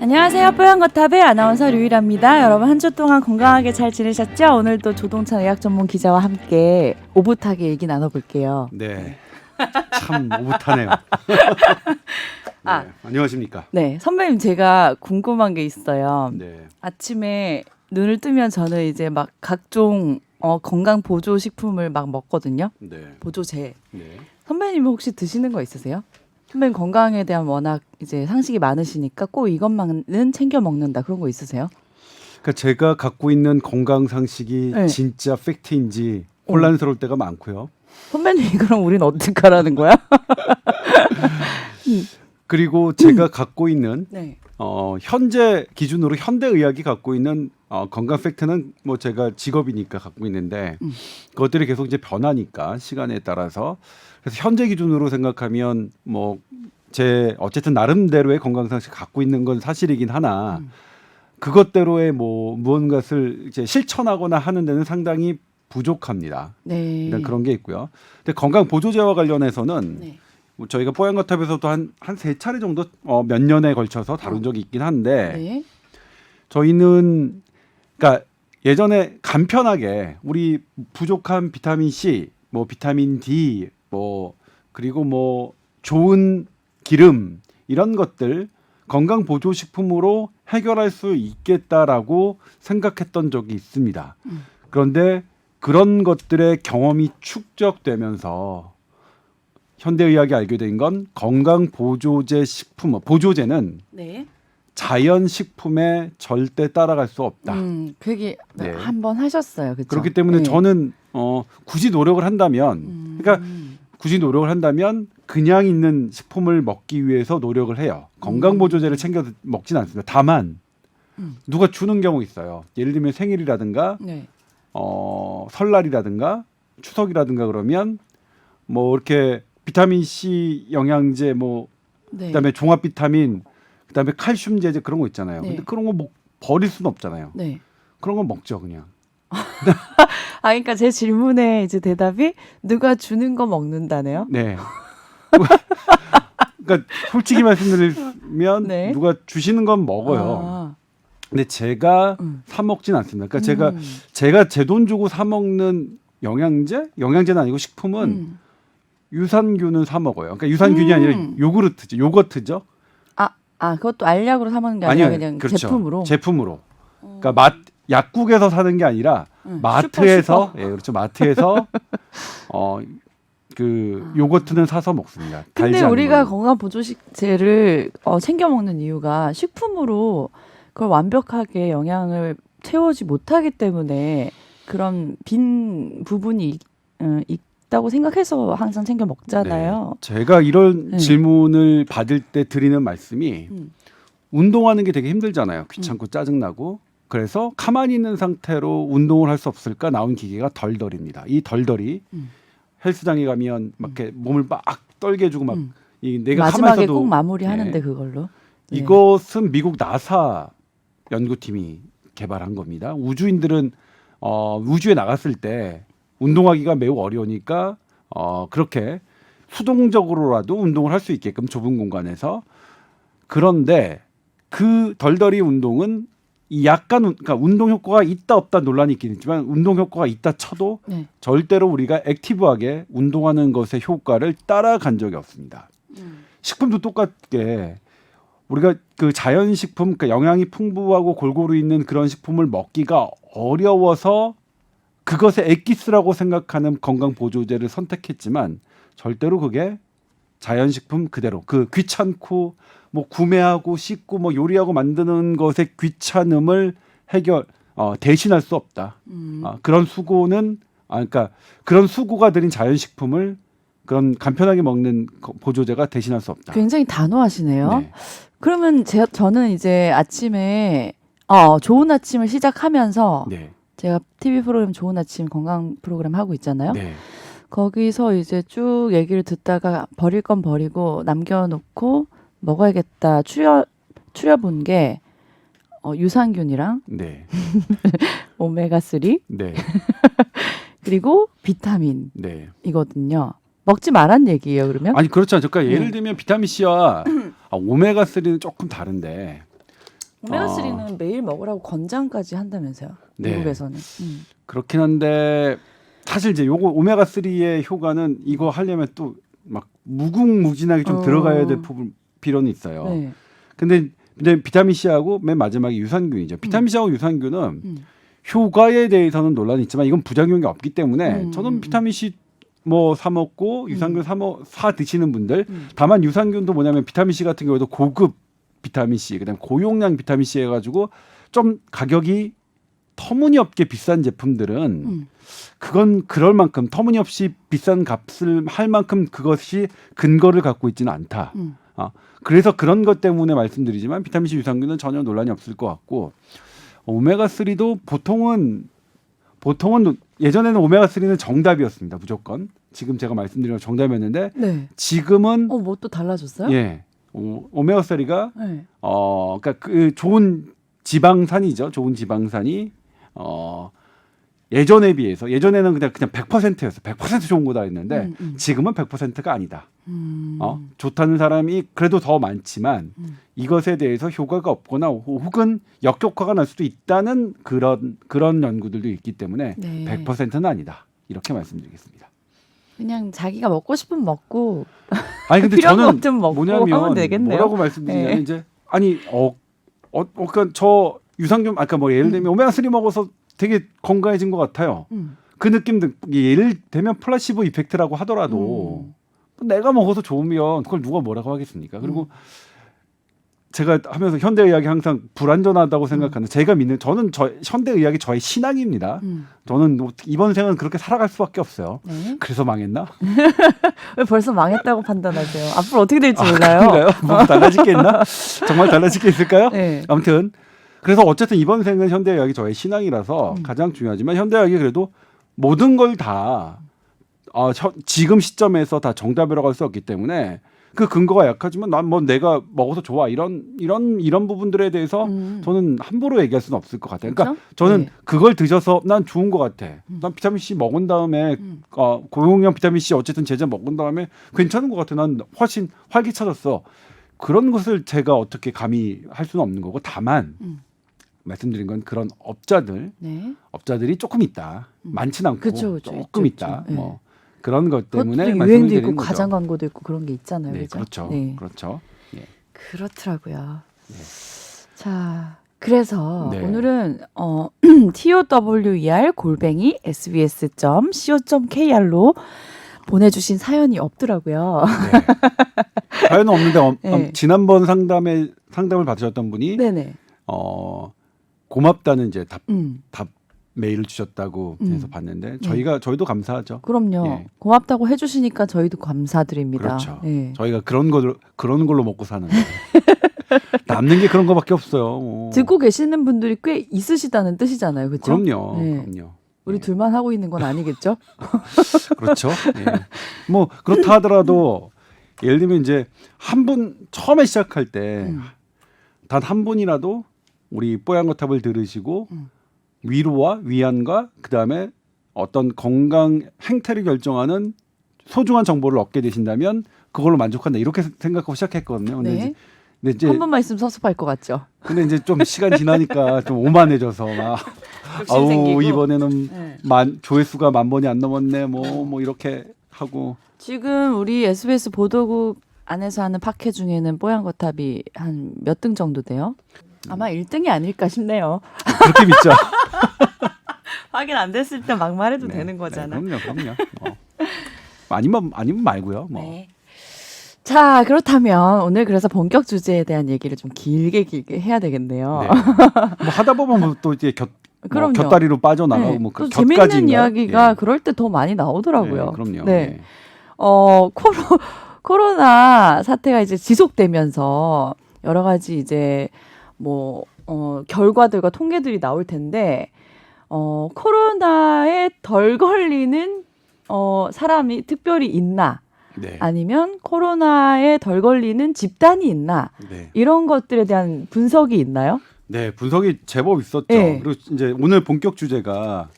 안녕하세요. 뽀얀거탑의 아나운서 류일합니다. 여러분 한 주 동안 건강하게 잘 지내셨죠? 오늘도 조동찬 의학 전문 기자와 함께 오붓하게 얘기 나눠볼게요. 네, 참 오붓하네요. 네, 안녕하십니까? 네, 선배님 제가 궁금한 게 있어요. 네, 아침에 눈을 뜨면 저는 이제 막 각종 건강 보조 식품을 막 먹거든요. 네, 보조제. 네. 선배님 혹시 드시는 거 있으세요? 선배님 건강에 대한 워낙 이제 상식이 많으시니까 꼭 이것만은 챙겨 먹는다 그런 거 있으세요? 그러니까 제가 갖고 있는 건강 상식이 네. 진짜 팩트인지 혼란스러울 때가 많고요. 선배님 그럼 우린 어떡하라는 거야? 그리고 제가 갖고 있는 네. 현재 기준으로 현대의학이 갖고 있는 건강 팩트는 뭐 제가 직업이니까 갖고 있는데 그것들이 계속 이제 변하니까 시간에 따라서 그래서 현재 기준으로 생각하면 뭐 제 어쨌든 나름대로의 건강 상식 갖고 있는 건 사실이긴 하나 그것대로의 뭐 무언가를 이제 실천하거나 하는 데는 상당히 부족합니다. 네. 일단 그런 게 있고요. 근데 건강 보조제와 관련해서는 네. 뭐 저희가 뽀얀거탑에서도 한 세 차례 정도 몇 년에 걸쳐서 다룬 적이 있긴 한데 네. 저희는 그러니까 예전에 간편하게 우리 부족한 비타민 C, 뭐 비타민 D, 뭐 그리고 뭐 좋은 기름 이런 것들 건강 보조 식품으로 해결할 수 있겠다라고 생각했던 적이 있습니다. 그런데 그런 것들의 경험이 축적되면서 현대의학이 알게 된 건 건강 보조제 식품, 보조제는 네. 자연 식품에 절대 따라갈 수 없다. 그 얘기 네. 한번 하셨어요. 그렇죠? 그렇기 때문에 저는 굳이 노력을 한다면, 그러니까 굳이 노력을 한다면 그냥 있는 식품을 먹기 위해서 노력을 해요. 건강 보조제를 챙겨 먹진 않습니다. 다만 누가 주는 경우 있어요. 예를 들면 생일이라든가 네. 설날이라든가 추석이라든가 그러면 뭐 이렇게 비타민 C 영양제 뭐 네. 그다음에 종합 비타민 그다음에 칼슘 제제 그런 거 있잖아요. 네. 근데 그런 거 뭐 버릴 수는 없잖아요. 네. 그런 거 먹죠, 그냥. 그러니까 제 질문에 이제 대답이 누가 주는 거 먹는다네요. 네. 그러니까 솔직히 말씀드리면 네. 누가 주시는 건 먹어요. 근데 제가 사 먹진 않습니다. 그러니까 제가 제 돈 주고 사 먹는 영양제는 아니고 식품은 유산균은 사 먹어요. 그러니까 유산균이 아니라 요거트죠. 그것도 알약으로 사 먹는 게 아니라 아니요, 그냥 그렇죠. 제품으로. 제품으로. 그러니까 약국에서 사는 게 아니라 마트에서, 예, 그렇죠. 마트에서 그 요거트는 사서 먹습니다. 근데 달지 않은 우리가 걸로. 건강 보조제를 챙겨 먹는 이유가 식품으로 그걸 완벽하게 영양을 채우지 못하기 때문에 그런 빈 부분이 있다고 생각해서 항상 챙겨 먹잖아요. 네. 제가 이런 네. 질문을 받을 때 드리는 말씀이 운동하는 게 되게 힘들잖아요. 귀찮고 짜증나고. 그래서 가만히 있는 상태로 운동을 할 수 없을까 나온 기계가 덜덜입니다. 이 덜덜이 헬스장에 가면 막 이렇게 몸을 막 떨게 해주고 막 내가 마지막에 가만히 꼭 마무리하는데 네. 그걸로. 네. 이것은 미국 나사 연구팀이 개발한 겁니다. 우주인들은 우주에 나갔을 때 운동하기가 매우 어려우니까 그렇게 수동적으로라도 운동을 할 수 있게끔 좁은 공간에서. 그런데 그 덜덜이 운동은 그러니까 운동 효과가 있다 없다 논란이 있긴 있지만 운동 효과가 있다 쳐도 네. 절대로 우리가 액티브하게 운동하는 것의 효과를 따라간 적이 없습니다. 식품도 똑같게 우리가 그 자연식품, 그러니까 영양이 풍부하고 골고루 있는 그런 식품을 먹기가 어려워서 그것의 엑기스라고 생각하는 건강 보조제를 선택했지만 절대로 그게 자연식품 그대로 그 귀찮고 뭐 구매하고 씻고 뭐 요리하고 만드는 것의 귀찮음을 대신할 수 없다. 그런 수고는 그러니까 그런 수고가 들인 자연식품을 그런 간편하게 먹는 보조제가 대신할 수 없다. 굉장히 단호하시네요. 네. 그러면 저는 이제 아침에 좋은 아침을 시작하면서 네. 제가 TV 프로그램 좋은 아침 건강 프로그램 하고 있잖아요. 네. 거기서 이제 쭉 얘기를 듣다가 버릴 건 버리고 남겨놓고 먹어야겠다 추려본 게 유산균이랑 네. 오메가3 네. 그리고 비타민이거든요. 네. 먹지 말란 얘기예요, 그러면? 아니 그렇지 않죠. 그러니까 예를 들면 비타민 C와 오메가 3는 조금 다른데 오메가3는 매일 먹으라고 권장까지 한다면서요. 네. 미국에서는. 그렇긴 한데 사실 이제 요거 오메가 3의 효과는 이거 하려면 또 막 무궁무진하게 좀 들어가야 될 필요는 있어요. 네. 근데 비타민 C하고 맨 마지막에 유산균이죠. 비타민 C하고 유산균은 효과에 대해서는 논란이 있지만 이건 부작용이 없기 때문에 저는 비타민 C 뭐 사 먹고 유산균 사 드시는 분들 다만 유산균도 뭐냐면 비타민 C 같은 경우도 고급 비타민 C 그다음에 고용량 비타민 C 해가지고 좀 가격이 터무니없게 비싼 제품들은 그건 그럴 만큼 터무니없이 비싼 값을 할 만큼 그것이 근거를 갖고 있지는 않다. 그래서 그런 것 때문에 말씀드리지만 비타민C 유산균은 전혀 논란이 없을 것 같고 오메가3도 보통은 예전에는 오메가3는 정답이었습니다. 무조건. 지금 제가 말씀드린 건 정답이었는데 네. 지금은 뭐 또 달라졌어요? 예. 오메가3가 네. 그러니까 그 좋은 지방산이죠. 좋은 지방산이 예전에 비해서 예전에는 그냥 100%였어. 100% 좋은 거다 했는데 지금은 100%가 아니다. 좋다는 사람이 그래도 더 많지만 이것에 대해서 효과가 없거나 혹은 역효과가 날 수도 있다는 그런 연구들도 있기 때문에 네. 100%는 아니다. 이렇게 말씀드리겠습니다. 그냥 자기가 먹고 싶으면 먹고 아니 근데 필요한 저는 것좀 먹고 뭐냐면 하면 되겠네요. 뭐라고 말씀드리냐면 네. 이제 아니 그러니까 저 유산균 아까 뭐 예를 들면 오메가3 먹어서 되게 건강해진 것 같아요. 그 느낌도 예를 들면 플라시보 이펙트라고 하더라도 내가 먹어서 좋으면 그걸 누가 뭐라고 하겠습니까? 그리고 제가 하면서 현대의학이 항상 불완전하다고 생각하는 제가 믿는 저는 현대의학이 저의 신앙입니다. 저는 이번 생은 그렇게 살아갈 수밖에 없어요. 네. 그래서 망했나? 왜 벌써 망했다고 판단하세요? 앞으로 어떻게 될지 몰라요. 그런가요? 뭐 달라질 게 있나? 정말 달라질 게 있을까요? 네. 아무튼 그래서 어쨌든 이번 생은 현대의학이 저의 신앙이라서 가장 중요하지만 현대의학이 그래도 모든 걸 다 지금 시점에서 다 정답이라고 할 수 없기 때문에 그 근거가 약하지만 난 뭐 내가 먹어서 좋아 이런 부분들에 대해서 저는 함부로 얘기할 수는 없을 것 같아요. 그러니까 그렇죠? 저는 네. 그걸 드셔서 난 좋은 것 같아. 난 비타민 C 먹은 다음에 고용량 비타민 C 어쨌든 제자 먹은 다음에 괜찮은 것 같아. 난 훨씬 활기차졌어. 그런 것을 제가 어떻게 감히 할 수는 없는 거고 다만 말씀드린 건 그런 업자들이 조금 있다. 많지는 않고 그쵸, 조금 있죠. 있다. 네. 뭐 그런 것 때문에 그것도 말씀을 유행도 드리는 있고 거죠. 과장 광고도 있고 그런 게 있잖아요. 네, 그죠? 그렇죠. 네. 그렇죠. 예. 그렇더라고요. 네. 자, 그래서 네. 오늘은 tower@sbs.co.kr로 보내주신 사연이 없더라고요. 네. 사연은 없는데 네. 지난번 상담을 받으셨던 분이 네네. 고맙다는 이제 답 메일을 주셨다고 해서 봤는데 저희도 감사하죠. 그럼요. 예. 고맙다고 해주시니까 저희도 감사드립니다. 그렇죠. 네. 저희가 그런 걸로 먹고 사는데 남는 게 그런 거밖에 없어요. 뭐. 듣고 계시는 분들이 꽤 있으시다는 뜻이잖아요. 그렇죠? 그럼요. 네. 그럼요. 우리 예. 둘만 하고 있는 건 아니겠죠? 그렇죠. 예. 뭐 그렇다 하더라도 예를 들면 이제 한 분 처음에 시작할 때 단 한 분이라도 우리 뽀얀거탑을 들으시고 위로와 위안과 그다음에 어떤 건강 행태를 결정하는 소중한 정보를 얻게 되신다면 그걸로 만족한다. 이렇게 생각하고 시작했거든요. 근데 네. 이제 한 번만 있으면 섭섭할 것 같죠? 근데 이제 좀 시간 지나니까 좀 오만해져서 막 아우 생기고. 이번에는 네. 조회수가 10,000번이 안 넘었네. 뭐 이렇게 하고 지금 우리 SBS 보도국 안에서 하는 팟캐 중에는 뽀얀거탑이 한 몇 등 정도 돼요? 아마 1등이 아닐까 싶네요. 그렇게 믿죠. 확인 안 됐을 때 막 말해도 네, 되는 거잖아. 네, 그럼요. 아니면 말고요. 뭐. 네. 자, 그렇다면 오늘 그래서 본격 주제에 대한 얘기를 좀 길게 해야 되겠네요. 네. 뭐 하다 보면 뭐또 이제 그럼요. 곁다리로 빠져나가고 네. 뭐 또 곁가지인가요? 재밌는 이야기가 예. 그럴 때 더 많이 나오더라고요. 네, 그럼요. 네. 네. 코로나 사태가 이제 지속되면서 여러 가지 이제 뭐 결과들과 통계들이 나올 텐데 코로나에 덜 걸리는 사람이 특별히 있나? 네. 아니면 코로나에 덜 걸리는 집단이 있나? 네. 이런 것들에 대한 분석이 있나요? 네, 분석이 제법 있었죠. 네. 그리고 이제 오늘 본격 주제가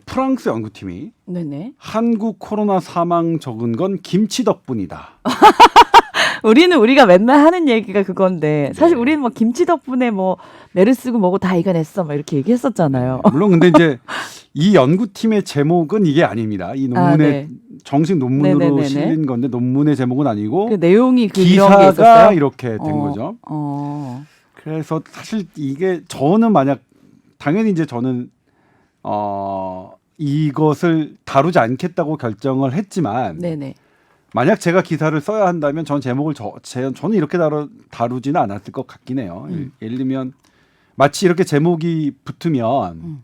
프랑스 연구팀이 네네. 한국 코로나 사망 적은 건 김치 덕분이다. 우리는 우리가 맨날 하는 얘기가 그건데 사실 네. 우리는 뭐 김치 덕분에 뭐 메르스고 뭐고 다 이겨냈어 막 이렇게 얘기했었잖아요. 물론 근데 이제 이 연구팀의 제목은 이게 아닙니다. 이 논문의 네. 정식 논문으로 네네네네. 실린 건데 논문의 제목은 아니고 그 내용이 그 이런 게 기사가 있었어요. 이렇게 된 거죠. 어. 그래서 사실 이게 저는 만약 당연히 이제 저는 이것을 다루지 않겠다고 결정을 했지만 네네. 만약 제가 기사를 써야 한다면 전 제목을 저는 이렇게 다루지는 않았을 것 같긴 해요. 예를 들면 마치 이렇게 제목이 붙으면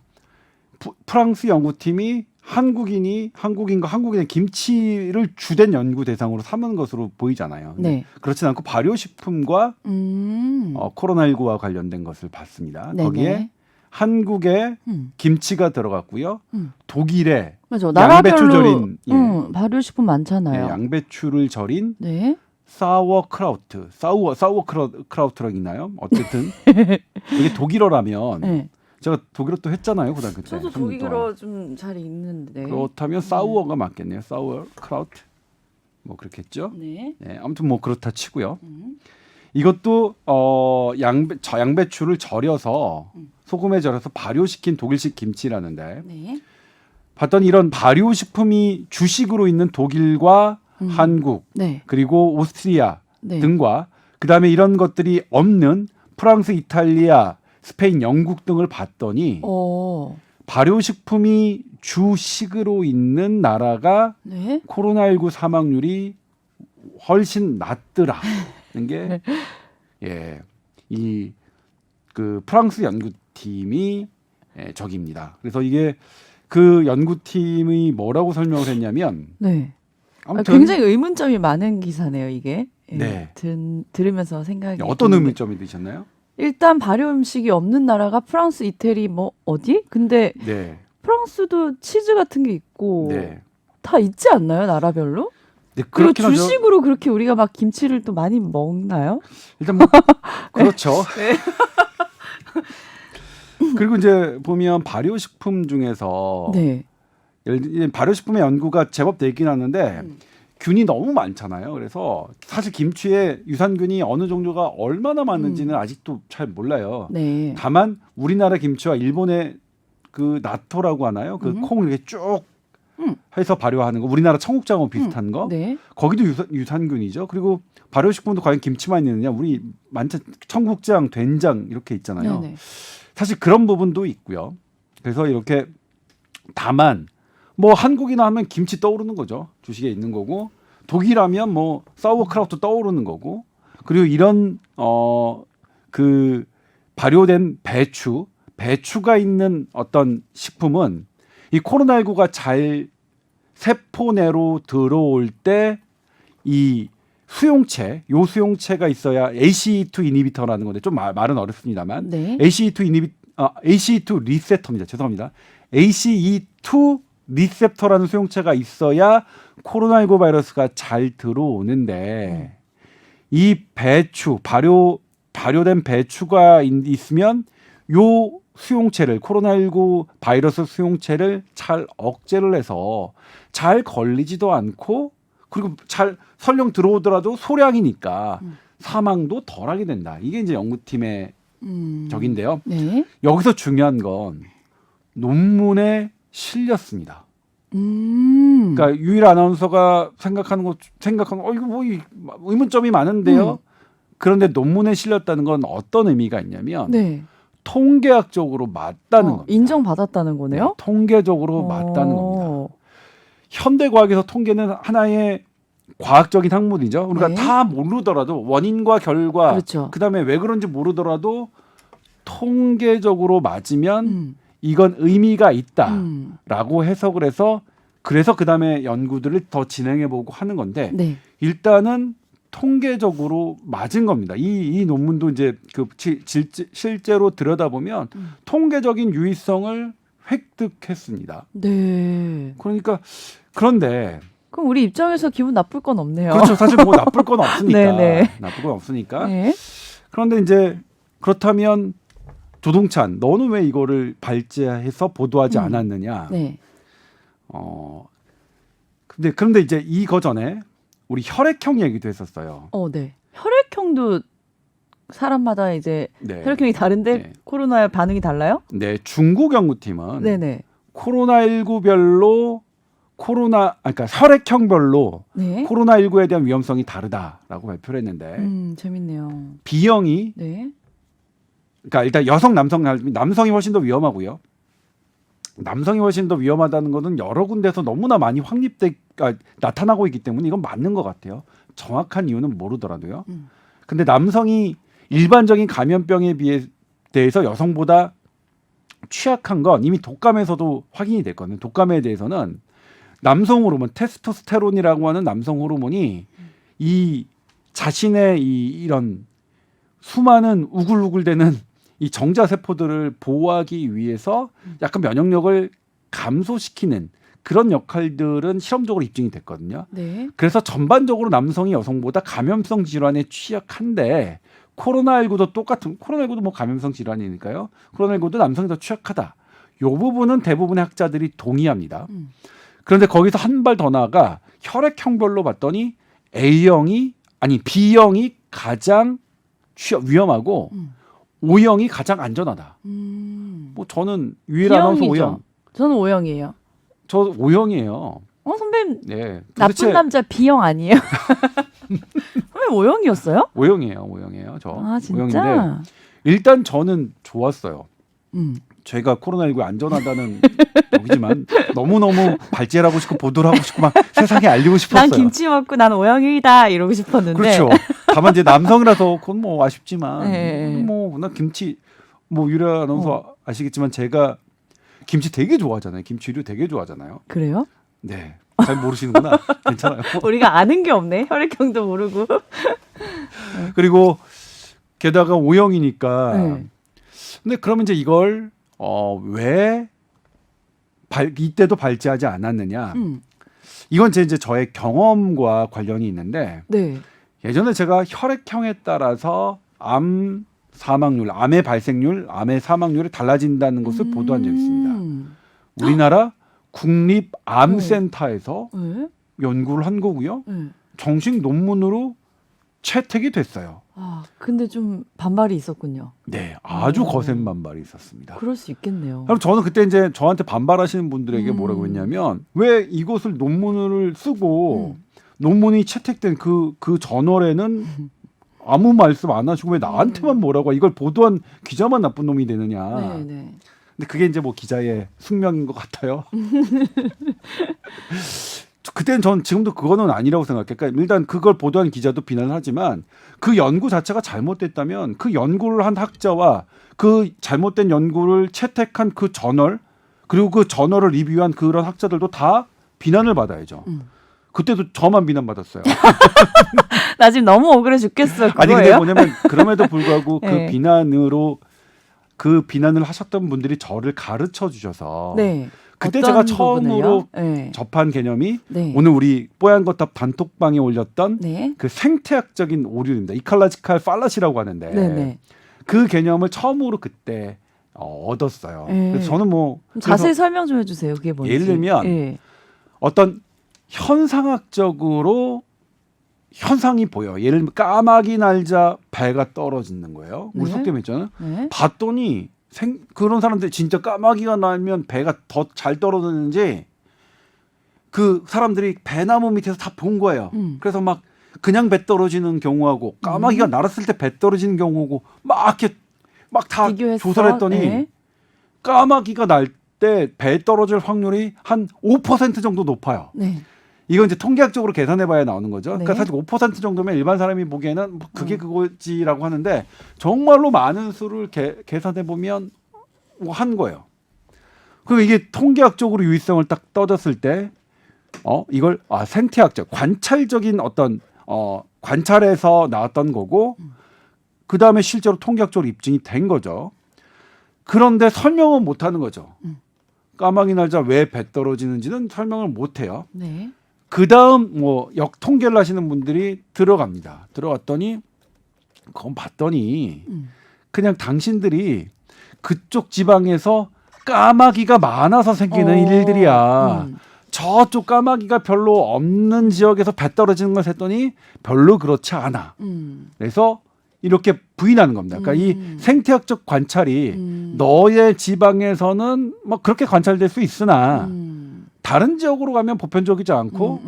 프랑스 연구팀이 한국인과 한국인의 김치를 주된 연구 대상으로 삼은 것으로 보이잖아요. 네. 그렇진 않고 발효식품과 코로나19와 관련된 것을 봤습니다. 네네. 거기에 한국에 김치가 들어갔고요. 독일에 맞아. 양배추 나라별로 절인 발효식품 많잖아요. 양배추를 절인 네. 사우어크라우트라고 있나요? 어쨌든 이게 독일어라면 네. 제가 독일어 또 했잖아요 고등학교 때. 저도 3년 동안. 독일어 좀 잘 읽는데. 그렇다면 사우어가 맞겠네요. 사우어크라우트 뭐 그렇겠죠. 네. 네, 아무튼 뭐 그렇다 치고요. 이것도 양배추를 절여서 소금에 절여서 발효시킨 독일식 김치라는데 네. 봤더니 이런 발효식품이 주식으로 있는 독일과 한국 네. 그리고 오스트리아 네. 등과 그다음에 이런 것들이 없는 프랑스, 이탈리아, 스페인, 영국 등을 봤더니 발효식품이 주식으로 있는 나라가 네. 코로나19 사망률이 훨씬 낮더라는 게 예, 이 그 프랑스 연구팀이 적입니다. 그래서 이게 그 연구팀이 뭐라고 설명을 했냐면 네. 아무튼 굉장히 의문점이 많은 기사네요, 이게. 예, 네. 들으면서 생각이 어떤 드는데. 의문점이 드셨나요? 일단 발효 음식이 없는 나라가 프랑스, 이태리 뭐 어디? 근데 네. 프랑스도 치즈 같은 게 있고 네. 다 있지 않나요, 나라별로? 네, 그리고 그렇긴 하죠. 주식으로 그렇게 우리가 막 김치를 또 많이 먹나요? 일단 뭐 그렇죠. 그리고 이제 보면 발효식품 중에서 네. 예를 들면 발효식품의 연구가 제법 되긴 하는데 균이 너무 많잖아요. 그래서 사실 김치에 유산균이 어느 정도가 얼마나 많은지는 아직도 잘 몰라요. 네. 다만 우리나라 김치와 일본의 그 나토라고 하나요? 그 콩을 이렇게 쭉 해서 발효하는 거, 우리나라 청국장하고 비슷한 거. 네. 거기도 유산균이죠. 그리고 발효식품도 과연 김치만 있느냐? 우리 많죠. 청국장, 된장 이렇게 있잖아요. 네네. 사실 그런 부분도 있고요. 그래서 이렇게 다만 뭐 한국이나 하면 김치 떠오르는 거죠. 주식에 있는 거고 독일하면 뭐 사우어크라우트 떠오르는 거고 그리고 이런 그 발효된 배추가 있는 어떤 식품은 이 코로나19가 잘 세포 내로 들어올 때 이 수용체가 있어야 ACE2 이니비터라는 건데 좀 말은 어렵습니다만 네. ACE2 리셉터입니다. 죄송합니다. ACE2 리셉터라는 수용체가 있어야 코로나19 바이러스가 잘 들어오는데 이 발효된 배추가 있으면 요 수용체를 코로나19 바이러스 수용체를 잘 억제를 해서 잘 걸리지도 않고 그리고 잘 설령 들어오더라도 소량이니까 사망도 덜하게 된다. 이게 이제 연구팀의 적인데요. 네. 여기서 중요한 건 논문에 실렸습니다. 그러니까 유일 아나운서가 생각하는 이거 뭐 의문점이 많은데요. 그런데 논문에 실렸다는 건 어떤 의미가 있냐면 네. 통계학적으로 맞다는 겁니다. 인정받았다는 거네요. 네, 통계적으로 맞다는 겁니다. 현대과학에서 통계는 하나의 과학적인 학문이죠. 그러니까 네. 다 모르더라도 원인과 결과, 그렇죠. 그다음에 왜 그런지 모르더라도 통계적으로 맞으면 이건 의미가 있다라고 해석을 해서 그래서 그다음에 연구들을 더 진행해보고 하는 건데 네. 일단은 통계적으로 맞은 겁니다. 이 논문도 이제 그 실제로 들여다보면 통계적인 유의성을 획득했습니다. 네. 그러니까 그런데 그럼 우리 입장에서 기분 나쁠 건 없네요. 그렇죠. 사실 뭐 나쁠 건 없으니까. 네네. 나쁠 건 없으니까. 네. 그런데 이제 그렇다면 조동찬, 너는 왜 이거를 발제해서 보도하지 않았느냐? 네. 그런데 이제 이거 전에 우리 혈액형 얘기도 했었어요. 네. 혈액형도 사람마다 이제 네. 혈액형이 다른데 네. 코로나에 반응이 달라요? 네, 중국 연구팀은 네네. 코로나19별로 그러니까 혈액형별로 네. 코로나19에 대한 위험성이 다르다라고 발표를 했는데 재밌네요. B형이 네. 그러니까 일단 남성이 훨씬 더 위험하고요. 남성이 훨씬 더 위험하다는 것은 여러 군데서 너무나 많이 나타나고 있기 때문에 이건 맞는 것 같아요. 정확한 이유는 모르더라도요. 근데 남성이 일반적인 감염병에 대해서 여성보다 취약한 건 이미 독감에서도 확인이 됐거든요. 독감에 대해서는 남성 호르몬 테스토스테론이라고 하는 남성 호르몬이 이 자신의 이런 수많은 우글우글대는 이 정자 세포들을 보호하기 위해서 약간 면역력을 감소시키는 그런 역할들은 실험적으로 입증이 됐거든요. 네. 그래서 전반적으로 남성이 여성보다 감염성 질환에 취약한데 코로나19도 뭐 감염성 질환이니까요. 코로나19도 남성이 더 취약하다. 이 부분은 대부분의 학자들이 동의합니다. 그런데 거기서 한 발 더 나아가 혈액형별로 봤더니 B형이 가장 위험하고 O형이 가장 안전하다. 뭐 저는 유일 아나운서 O형. 저는 O형이에요. 저 O형이에요. 선배님 네. 나쁜 남자 B형 아니에요? 선배님 O형이었어요? O형이에요. 저. 아 진짜? O형인데 일단 저는 좋았어요. 음. 제가 코로나19에 안전하다는 여기지만 너무너무 발제하고 싶고 보도를 하고 싶고 막 세상에 알리고 싶었어요. 난 김치 먹고 난 O형이다 이러고 싶었는데. 그렇죠. 다만 이제 남성이라서 그건 뭐 아쉽지만 네. 뭐 나 김치 뭐 유라 아나운서 아시겠지만 제가 김치 되게 좋아하잖아요. 김치류 되게 좋아하잖아요. 그래요? 네. 잘 모르시는구나. 괜찮아요. 우리가 아는 게 없네. 혈액형도 모르고. 그리고 게다가 O형이니까 네. 근데 그러면 이제 이걸 왜 이때도 발제하지 않았느냐? 이건 이제 저의 경험과 관련이 있는데 네. 예전에 제가 혈액형에 따라서 암의 발생률, 암의 사망률이 달라진다는 것을 보도한 적이 있습니다. 우리나라 국립암센터에서 네? 연구를 한 거고요. 네. 정식 논문으로 채택이 됐어요. 아, 근데 좀 반발이 있었군요. 네, 아주 거센 반발이 있었습니다. 그럴 수 있겠네요. 그럼 저는 그때 이제 저한테 반발하시는 분들에게 뭐라고 했냐면 왜 이것을 논문을 쓰고 논문이 채택된 그 저널에는 아무 말씀 안 하시고 왜 나한테만 뭐라고 이걸 보도한 기자만 나쁜 놈이 되느냐. 네. 근데 그게 이제 뭐 기자의 숙명인 것 같아요. 그때는 전 지금도 그거는 아니라고 생각해요. 그러니까 일단 그걸 보도한 기자도 비난을 하지만 그 연구 자체가 잘못됐다면 그 연구를 한 학자와 그 잘못된 연구를 채택한 그 저널 그리고 그 저널을 리뷰한 그런 학자들도 다 비난을 받아야죠. 그때도 저만 비난받았어요. 나 지금 너무 억울해 죽겠어. 그거예요? 아니 근데 뭐냐면 그럼에도 불구하고 네. 그 비난을 하셨던 분들이 저를 가르쳐 주셔서 네. 그때 어떤 제가 처음으로 부분을요? 네. 접한 개념이 네. 오늘 우리 뽀얀거탑 단톡방에 올렸던 네. 그 생태학적인 오류입니다. 이칼라지칼 팔라시라고 하는데 네네. 그 개념을 처음으로 그때 얻었어요. 네. 그래서 저는 뭐 자세히 설명 좀 해주세요. 그게 뭔지. 예를 들면 네. 어떤 현상학적으로 현상이 보여. 예를 들면 까마귀 날자 배가 떨어지는 거예요. 우리 네. 속담에 있잖아요. 네. 봤더니 그런 사람들 진짜 까마귀가 날면 배가 더 잘 떨어지는지 그 사람들이 배나무 밑에서 다 본 거예요. 그래서 막 그냥 배 떨어지는 경우하고 까마귀가 날았을 때 배 떨어지는 경우고 막 이렇게 막 다 조사를 했더니 네. 까마귀가 날 때 배 떨어질 확률이 한 5% 정도 높아요. 네. 이건 이제 통계학적으로 계산해봐야 나오는 거죠. 네. 그러니까 사실 5% 정도면 일반 사람이 보기에는 뭐 그게 그거지라고 하는데 정말로 많은 수를 계산해보면 한 거예요. 그리고 이게 통계학적으로 유의성을 딱 떠졌을 때 이걸 생태학적 관찰적인 어떤 관찰에서 나왔던 거고 그 다음에 실제로 통계학적으로 입증이 된 거죠. 그런데 설명은 못하는 거죠. 까마귀 날자 왜 배 떨어지는지는 설명을 못해요. 네. 그 다음 뭐 통계를 하시는 분들이 들어갑니다. 들어갔더니 그건 봤더니 그냥 당신들이 그쪽 지방에서 까마귀가 많아서 생기는 일들이야. 저쪽 까마귀가 별로 없는 지역에서 배 떨어지는 걸 했더니 별로 그렇지 않아. 그래서 이렇게 부인하는 겁니다. 그러니까 이 생태학적 관찰이 너의 지방에서는 뭐 그렇게 관찰될 수 있으나 다른 지역으로 가면 보편적이지 않고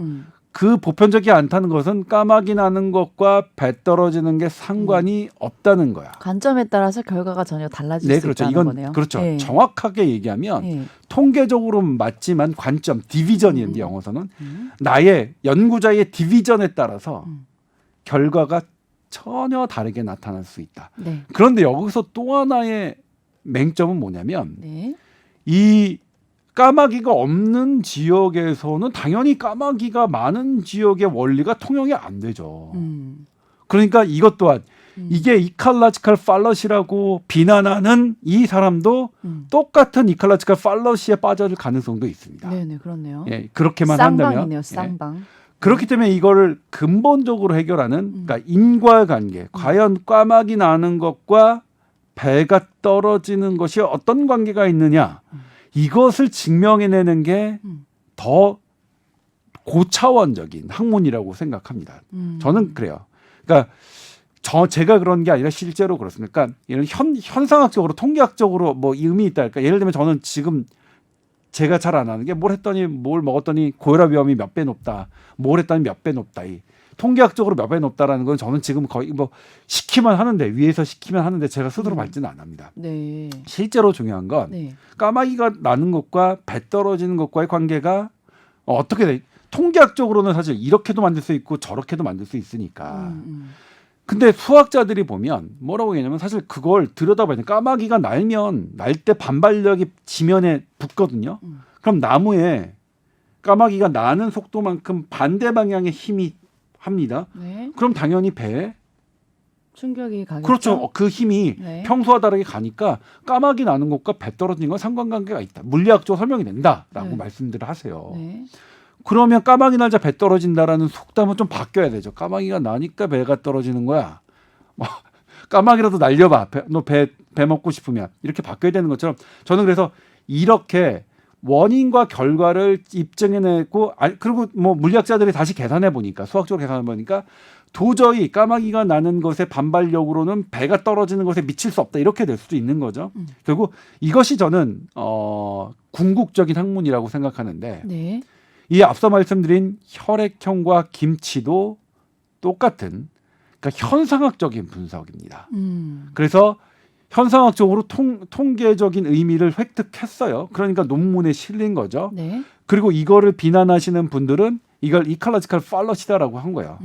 그 보편적이 않다는 것은 까마귀 나는 것과 배 떨어지는 게 상관이 없다는 거야. 관점에 따라서 결과가 전혀 달라질 네, 수 그렇죠. 있다는 이건 거네요. 그렇죠. 예. 정확하게 얘기하면 예. 통계적으로 맞지만 관점, 디비전이었는데 영어에서는 나의 연구자의 디비전에 따라서 결과가 전혀 다르게 나타날 수 있다. 네. 그런데 여기서 또 하나의 맹점은 뭐냐면 네. 이 까마귀가 없는 지역에서는 당연히 까마귀가 많은 지역의 원리가 통용이 안 되죠. 그러니까 이것 또한 이게 이칼라지칼 팔러시라고 비난하는 이 사람도 똑같은 이칼라지칼 팔러시에 빠져들 가능성도 있습니다. 네네 그렇네요. 예, 그렇게만 한다면 쌍방이네요. 예. 쌍방. 그렇기 때문에 이거를 근본적으로 해결하는 그러니까 인과관계, 과연 까마귀 나는 것과 배가 떨어지는 것이 어떤 관계가 있느냐 이것을 증명해내는 게 더 고차원적인 학문이라고 생각합니다. 저는 그래요. 그러니까 제가 그런 게 아니라 실제로 그렇습니다. 그러니까 이런 현상학적으로 통계학적으로 뭐 의미 있다. 그러니까 예를 들면 저는 지금 제가 잘 안 하는 게 뭘 했더니 뭘 먹었더니 고혈압 위험이 몇 배 높다. 뭘 했더니 몇 배 높다. 이 통계학적으로 몇 배 높다라는 건 저는 지금 거의 뭐 시키면 하는데 위에서 시키면 하는데 제가 스스로 발전은 안 합니다. 네. 실제로 중요한 건 네. 까마귀가 나는 것과 배 떨어지는 것과의 관계가 어떻게 돼? 통계학적으로는 사실 이렇게도 만들 수 있고 저렇게도 만들 수 있으니까. 근데 수학자들이 보면 뭐라고 얘기하냐면 사실 그걸 들여다봐야 돼. 까마귀가 날면 날 때 반발력이 지면에 붙거든요. 그럼 나무에 까마귀가 나는 속도만큼 반대 방향의 힘이 합니다. 네. 그럼 당연히 배에 충격이 가겠죠. 그렇죠. 그 힘이 네. 평소와 다르게 가니까 까마귀 나는 것과 배 떨어지는 건 상관관계가 있다. 물리학적으로 설명이 된다라고 네. 말씀들을 하세요. 네. 그러면 까마귀 날자 배 떨어진다라는 속담은 좀 바뀌어야 되죠. 까마귀가 나니까 배가 떨어지는 거야. 까마귀라도 날려봐. 너 배 먹고 싶으면 이렇게 바뀌어야 되는 것처럼 저는 그래서 이렇게 원인과 결과를 입증해내고 그리고 뭐 물리학자들이 다시 계산해 보니까 수학적으로 계산해 보니까 도저히 까마귀가 나는 것의 반발력으로는 배가 떨어지는 것에 미칠 수 없다 이렇게 될 수도 있는 거죠. 결국 이것이 저는 궁극적인 학문이라고 생각하는데 네. 이 앞서 말씀드린 혈액형과 김치도 똑같은 그러니까 현상학적인 분석입니다. 그래서 현상학적으로 통계적인 의미를 획득했어요. 그러니까 논문에 실린 거죠. 네. 그리고 이거를 비난하시는 분들은 이걸 이칼라지칼 팔러시다라고 한 거예요.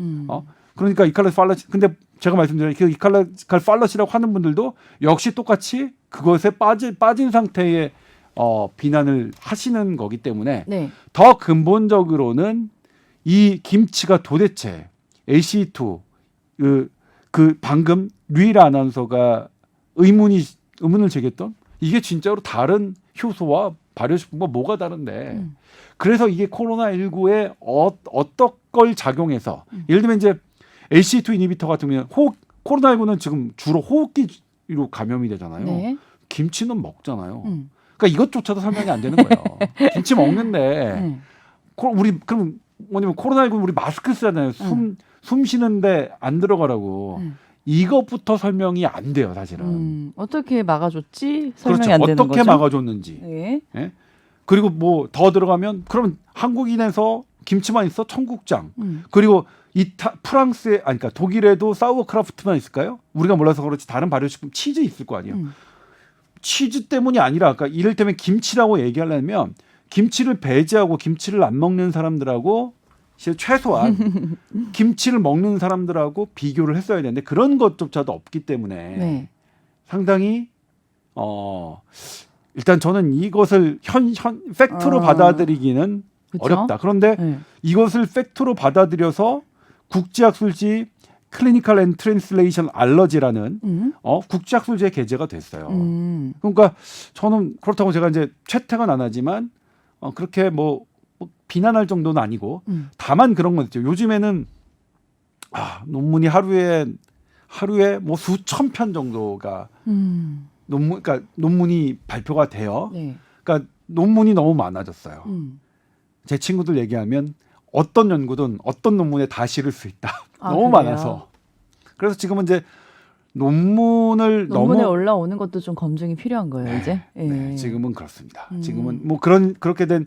그러니까 이칼라지칼 팔러시. 근데 제가 말씀드린 그 이칼라지칼 팔러시라고 하는 분들도 역시 똑같이 그것에 빠진 상태의 비난을 하시는 거기 때문에 네. 더 근본적으로는 이 김치가 도대체 LC2 그 방금 류일아 아나운서가 의문을 제기했던 이게 진짜로 다른 효소와 발효식품과 뭐가 다른데 그래서 이게 코로나19에 어떤 걸 작용해서 예를 들면 이제 LC2 이니비터 같은 경우는 코로나19는 지금 주로 호흡기로 감염이 되잖아요. 네. 김치는 먹잖아요. 그러니까 이것조차도 설명이 안 되는 거예요. 김치 먹는데 우리 그럼 뭐냐면 코로나19 우리 마스크 쓰잖아요. 숨 쉬는데 안 들어가라고. 이것부터 설명이 안 돼요, 사실은. 어떻게 막아줬지? 설명이 그렇죠. 안 되는 어떻게 거죠. 막아줬는지. 네. 예? 그리고 뭐 더 들어가면 그러면 한국인에서 김치만 있어 청국장. 그리고 프랑스에 그러니까 독일에도 사우어크라프트만 있을까요? 우리가 몰라서 그렇지 다른 발효식품 치즈 있을 거 아니에요. 치즈 때문이 아니라 그러니까 이를테면 김치라고 얘기하려면 김치를 배제하고 김치를 안 먹는 사람들하고 최소한 김치를 먹는 사람들하고 비교를 했어야 되는데 그런 것조차도 없기 때문에 네. 상당히 일단 저는 이것을 팩트로 받아들이기는 그쵸? 어렵다. 그런데 네. 이것을 팩트로 받아들여서 국제학술지 클리니컬 앤 트랜슬레이션 알러지라는 국제학술지에 게재가 됐어요. 그러니까 저는 그렇다고 제가 이제 채택은 안 하지만 그렇게 뭐 비난할 정도는 아니고 다만 그런 건 있죠. 요즘에는 논문이 하루에 뭐 수천 편 정도가 논문이 발표가 돼요. 네. 그러니까 논문이 너무 많아졌어요. 제 친구들 얘기하면 어떤 연구든 어떤 논문에 다 실을 수 있다. 아, 너무 그래요? 많아서. 그래서 지금은 이제 논문을 논문에 너무 올라오는 것도 좀 검증이 필요한 거예요, 이제. 예. 네, 지금은 그렇습니다. 음. 지금은 뭐 그렇게 된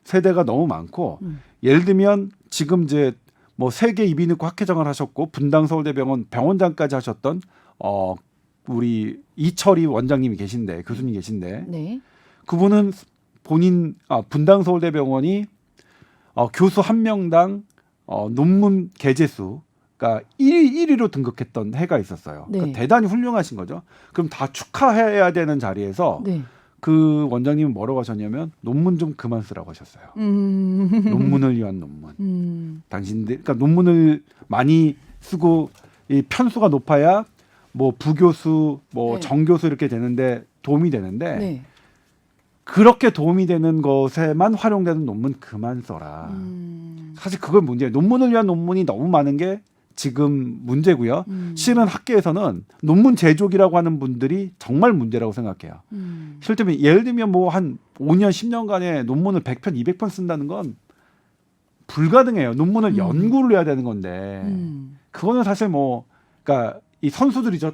세대가 너무 많고 음. 예를 들면 지금 이제 뭐 세계 이비인후과 학회장을 하셨고 분당 서울대병원 병원장까지 하셨던 우리 이철희 원장님이 계신데 교수님 계신데 네. 그분은 분당 서울대병원이 교수 한 명당 논문 게재수가 1위로 등극했던 해가 있었어요. 네. 그러니까 대단히 훌륭하신 거죠. 그럼 다 축하해야 되는 자리에서 네. 그 원장님은 뭐라고 하셨냐면 논문 좀 그만 쓰라고 하셨어요. 논문을 위한 논문. 당신들 그러니까 논문을 많이 쓰고 이 편수가 높아야 뭐 부교수, 뭐 네. 정교수 이렇게 되는데 도움이 되는데 네. 그렇게 도움이 되는 것에만 활용되는 논문 그만 써라. 사실 그건 문제예요. 논문을 위한 논문이 너무 많은 게 지금 문제고요. 실은 학계에서는 논문 제조기라고 하는 분들이 정말 문제라고 생각해요. 실제로 예를 들면 뭐 한 5년, 10년간에 논문을 100편, 200편 쓴다는 건 불가능해요. 논문을 연구를 해야 되는 건데 그거는 사실 뭐 그러니까 이 선수들이죠.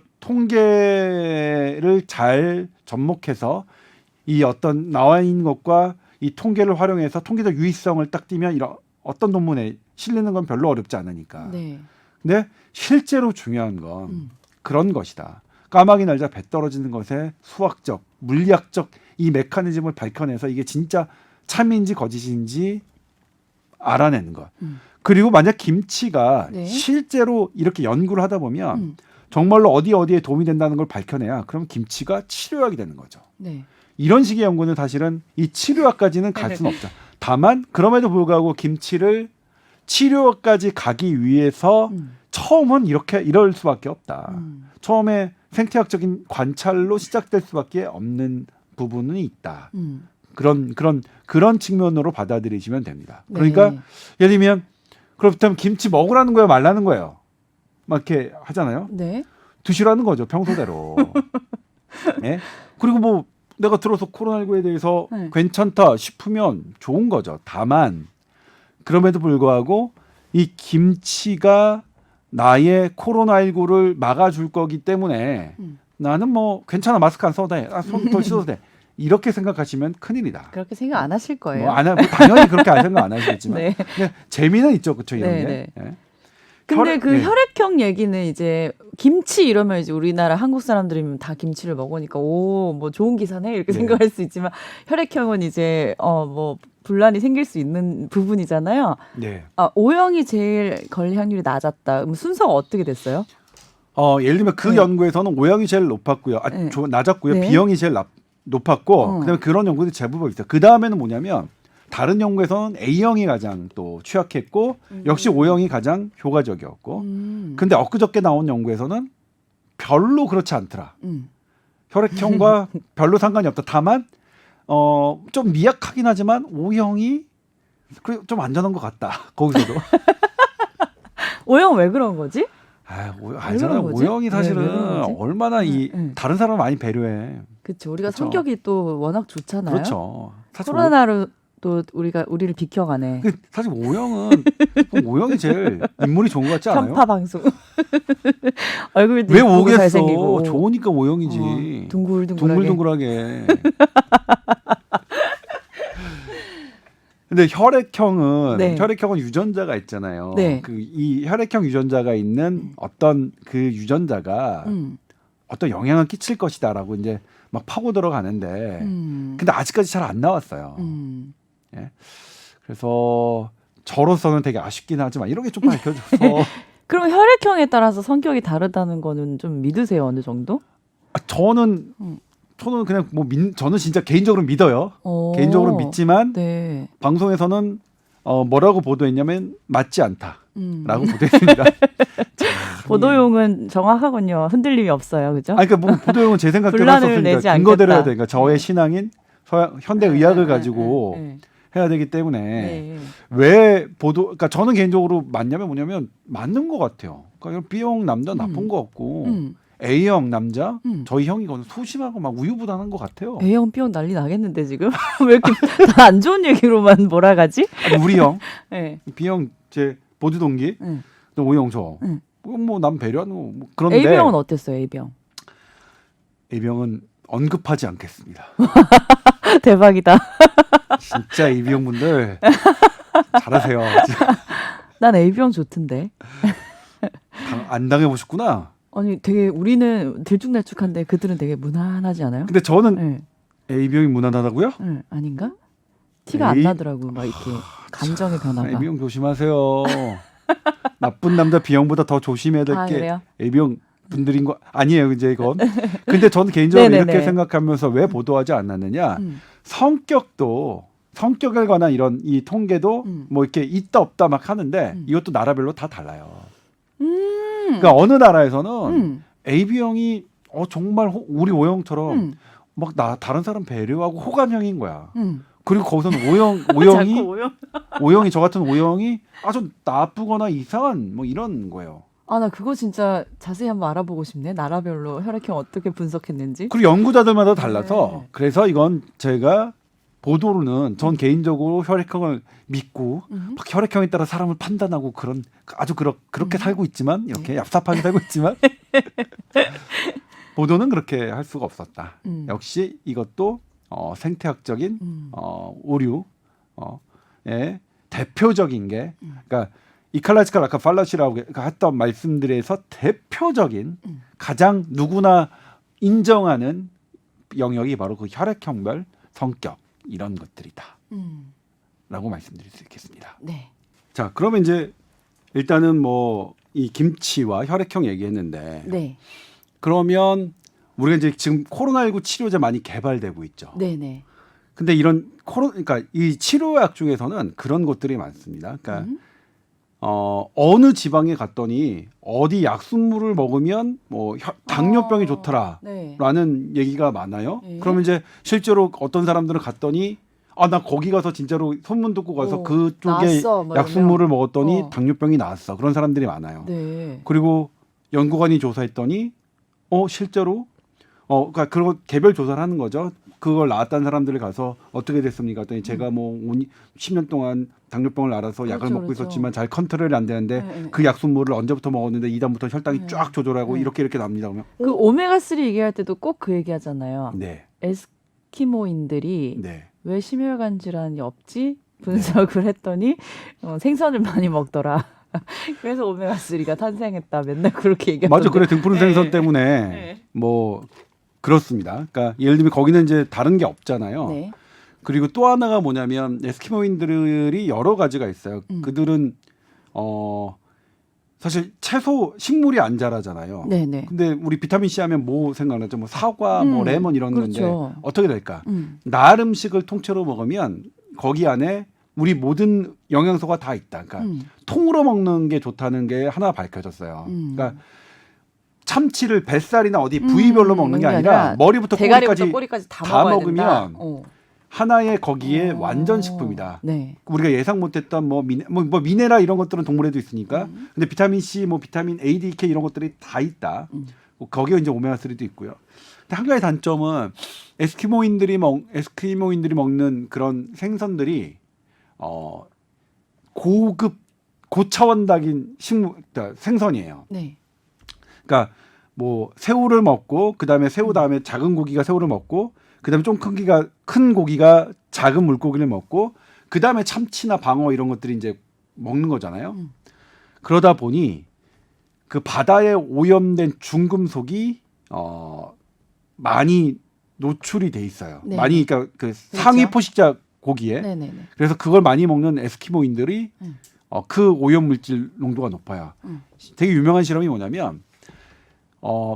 통계를 잘 접목해서 이 어떤 나와 있는 것과 이 통계를 활용해서 통계적 유의성을 딱 띄면 이런 어떤 논문에 실리는 건 별로 어렵지 않으니까. 네. 근데 실제로 중요한 건 그런 것이다. 까마귀 날자 배 떨어지는 것에 수학적, 물리학적 이 메커니즘을 밝혀내서 이게 진짜 참인지 거짓인지 알아내는 것. 그리고 만약 김치가 네. 실제로 이렇게 연구를 하다 보면 정말로 어디에 도움이 된다는 걸 밝혀내야 그럼 김치가 치료약이 되는 거죠. 네. 이런 식의 연구는 사실은 이 치료약까지는 갈 수는 없죠. 다만 그럼에도 불구하고 김치를 치료까지 가기 위해서 처음은 이럴 수밖에 없다. 처음에 생태학적인 관찰로 시작될 수밖에 없는 부분은 있다. 그런 측면으로 받아들이시면 됩니다. 그러니까 네. 예를 들면 그렇다면 김치 먹으라는 거예요, 말라는 거예요. 막 이렇게 하잖아요. 네. 드시라는 거죠, 평소대로. 네? 그리고 뭐 내가 들어서 코로나19에 대해서 네. 괜찮다 싶으면 좋은 거죠. 다만 그럼에도 불구하고 이 김치가 나의 코로나19를 막아줄 거기 때문에 나는 뭐 괜찮아, 마스크 안 써도 돼, 손 더 씻어도 돼, 이렇게 생각하시면 큰일이다. 그렇게 생각 안 하실 거예요. 뭐 당연히 그렇게 생각 안 하시겠지만 네. 근데 재미는 있죠, 그렇죠, 이런 네, 게. 네. 예. 근데 그 네. 혈액형 얘기는 이제 김치 이러면 이제 우리나라 한국 사람들이면 다 김치를 먹으니까 오, 뭐 좋은 기사네 이렇게 네. 생각할 수 있지만 혈액형은 이제 뭐 분란이 생길 수 있는 부분이잖아요. 네. O형이 제일 걸릴 확률이 낮았다. 그럼 순서가 어떻게 됐어요? 예를 들면 그 네. 연구에서는 O형이 제일 높았고요. 네. 낮았고요. 네. B형이 제일 높았고 그다음에 그런 연구들이 제법 있어요. 그 다음에는 뭐냐면 다른 연구에서는 A형이 가장 또 취약했고 역시 O형이 가장 효과적이었고 근데 엊그저께 나온 연구에서는 별로 그렇지 않더라. 혈액형과 별로 상관이 없다. 다만 좀 미약하긴 하지만 O형이 좀 안전한 것 같다. 거기서도. O형 왜 그런 거지? 알잖아요. 거지? O형이 사실은 왜 그런 거지? 얼마나 다른 사람을 많이 배려해. 그렇죠. 우리가 그쵸. 성격이 또 워낙 좋잖아요. 그렇죠. 사실 코로나로 또 우리를 비켜가네. 사실 O형이 제일 인물이 좋은 것 같지 않아요? 편파 방송. 얼굴도 왜 이쁘고 오겠어? 잘생기고. 좋으니까 O형이지. 둥글둥글하게. 둥글둥글하게. 근데 혈액형은 유전자가 있잖아요. 네. 이 혈액형 유전자가 있는 어떤 그 유전자가 어떤 영향을 끼칠 것이다라고 이제 막 파고 들어가는데 근데 아직까지 잘 안 나왔어요. 예? 그래서 저로서는 되게 아쉽긴 하지만 이런 게 좀 밝혀져서 그럼 혈액형에 따라서 성격이 다르다는 거는 좀 믿으세요, 어느 정도? 저는 그냥 저는 진짜 개인적으로 믿어요. 개인적으로 믿지만 네. 방송에서는 뭐라고 보도했냐면 맞지 않다라고 보도했습니다. 보도용은 정확하군요. 흔들림이 없어요, 그죠? 그러니까 뭐 보도용은 제 생각대로 분란을 했었으니까 내지 근거대로 해야 않겠다. 되니까 저의 신앙인 현대 의학을 가지고 네. 해야 되기 때문에 네. 왜 그러니까 저는 개인적으로 맞냐면 뭐냐면 맞는 것 같아요. 그러니까 B형 남자 나쁜 거 같고 A형 남자 저희 형이거든 소심하고 막 우유부단한 것 같아요. A형 B형 난리 나겠는데 지금 왜 이렇게 다 안 좋은 얘기로만 몰아가지? 아니, 우리 형 네. B형 제 보조 동기 네. 또 O형 저. 응. 뭐남 배려하는 거 뭐 그런데 A병은 어땠어요? A병. A병은 언급하지 않겠습니다. 대박이다. 진짜 A병 분들 잘하세요. 난 A병 좋던데. 안 당해보셨구나. 아니 되게 우리는 들쭉날쭉한데 그들은 되게 무난하지 않아요? 근데 저는 네. A병이 무난하다고요? 네. 아닌가? 티가 안 나더라고. 막 이렇게 감정의 변화가. A병 조심하세요. 나쁜 남자 B형보다 더 조심해야 될 게 그래요? A병 분들인 거 아니에요, 이제 이건. 근데 저는 개인적으로 네네네. 이렇게 생각하면서 왜 보도하지 않았느냐? 성격에 관한 이런 이 통계도 뭐 이렇게 있다 없다 막 하는데 이것도 나라별로 다 달라요. 그러니까 어느 나라에서는 AB형이 정말 우리 O형처럼 막 다른 사람 배려하고 호감형인 거야. 그리고 거기서는 O형이 저 같은 O형이 아주 나쁘거나 이상한 뭐 이런 거예요. 아, 나 그거 진짜 자세히 한번 알아보고 싶네. 나라별로 혈액형 어떻게 분석했는지. 그리고 연구자들마다 달라서 네. 그래서 이건 제가 보도로는 전 개인적으로 혈액형을 믿고 막 혈액형에 따라 사람을 판단하고 그런 아주 그렇게 살고 있지만 이렇게 얍삽하게 살고 있지만 보도는 그렇게 할 수가 없었다. 역시 이것도 생태학적인 오류의 대표적인 게 그러니까 이칼라지칼 아까 팔라시라고 했던 말씀들에서 대표적인 가장 누구나 인정하는 영역이 바로 그 혈액형별 성격 이런 것들이다 라고 말씀드릴 수 있겠습니다. 네. 자, 그러면 이제 일단은 뭐 이 김치와 혈액형 얘기했는데 네. 그러면 우리가 이제 지금 코로나19 치료제 많이 개발되고 있죠. 네네. 근데 그러니까 이 치료약 중에서는 그런 것들이 많습니다. 그러니까 어느 지방에 갔더니 어디 약순물을 먹으면 뭐 당뇨병이 좋더라라는 네. 얘기가 많아요. 네. 그러면 이제 실제로 어떤 사람들은 갔더니 나 거기 가서 진짜로 소문 듣고 가서 그쪽에 나았어, 뭐 약순물을 먹었더니 어. 당뇨병이 나았어. 그런 사람들이 많아요. 네. 그리고 연구관이 조사했더니 실제로 그러니까 그런 개별 조사를 하는 거죠. 그걸 나았다는 사람들을 가서 어떻게 됐습니까? 했더니 제가 뭐 10년 동안 당뇨병을 앓아서 약을 먹고 그렇죠. 있었지만 잘 컨트롤이 안 되는데 네. 그 약순물을 언제부터 먹었는데 이다음부터 혈당이 쫙 조절하고 네. 이렇게 납니다. 그러면 그 오메가3 얘기할 때도 꼭 그 얘기 하잖아요. 네, 에스키모인들이 네. 왜 심혈관 질환이 없지? 분석을 했더니 생선을 많이 먹더라. 그래서 오메가3가 탄생했다. 맨날 그렇게 얘기하던데. 맞아, 그래 등푸른 생선 네. 때문에 네. 뭐 그렇습니다. 그러니까 예를 들면 거기는 이제 다른 게 없잖아요. 네. 그리고 또 하나가 뭐냐면 에스키모인들이 여러 가지가 있어요. 그들은 사실 채소 식물이 안 자라잖아요. 네네. 근데 우리 비타민 C 하면 뭐 생각나죠? 뭐 사과, 뭐 레몬 이런 그렇죠. 건데 어떻게 될까? 날 음식을 통째로 먹으면 거기 안에 우리 모든 영양소가 다 있다. 그러니까 통으로 먹는 게 좋다는 게 하나 밝혀졌어요. 그러니까 참치를 뱃살이나 어디 부위별로 먹는 게 아니라 머리부터 꼬리까지 다 다 먹어야 먹으면 된다. 하나의 거기에 완전 식품이다. 네. 우리가 예상 못했던 뭐 미네랄 이런 것들은 동물에도 있으니까. 근데 비타민 C, 뭐 비타민 A, D, K 이런 것들이 다 있다. 거기에 이제 오메가 3도 있고요. 근데 한 가지 단점은 에스키모인들이 먹는 그런 생선들이 고차원적인 생선이에요. 네. 그러니까 뭐 새우를 먹고 그다음에 새우 다음에 작은 고기가 새우를 먹고 그다음에 좀 큰 고기가 작은 물고기를 먹고 그다음에 참치나 방어 이런 것들이 이제 먹는 거잖아요. 그러다 보니 그 바다에 오염된 중금속이 많이 노출이 돼 있어요. 네. 많이 그러니까 그 상위 포식자 고기에. 네네네. 그래서 그걸 많이 먹는 에스키모인들이 그 오염 물질 농도가 높아요. 되게 유명한 실험이 뭐냐면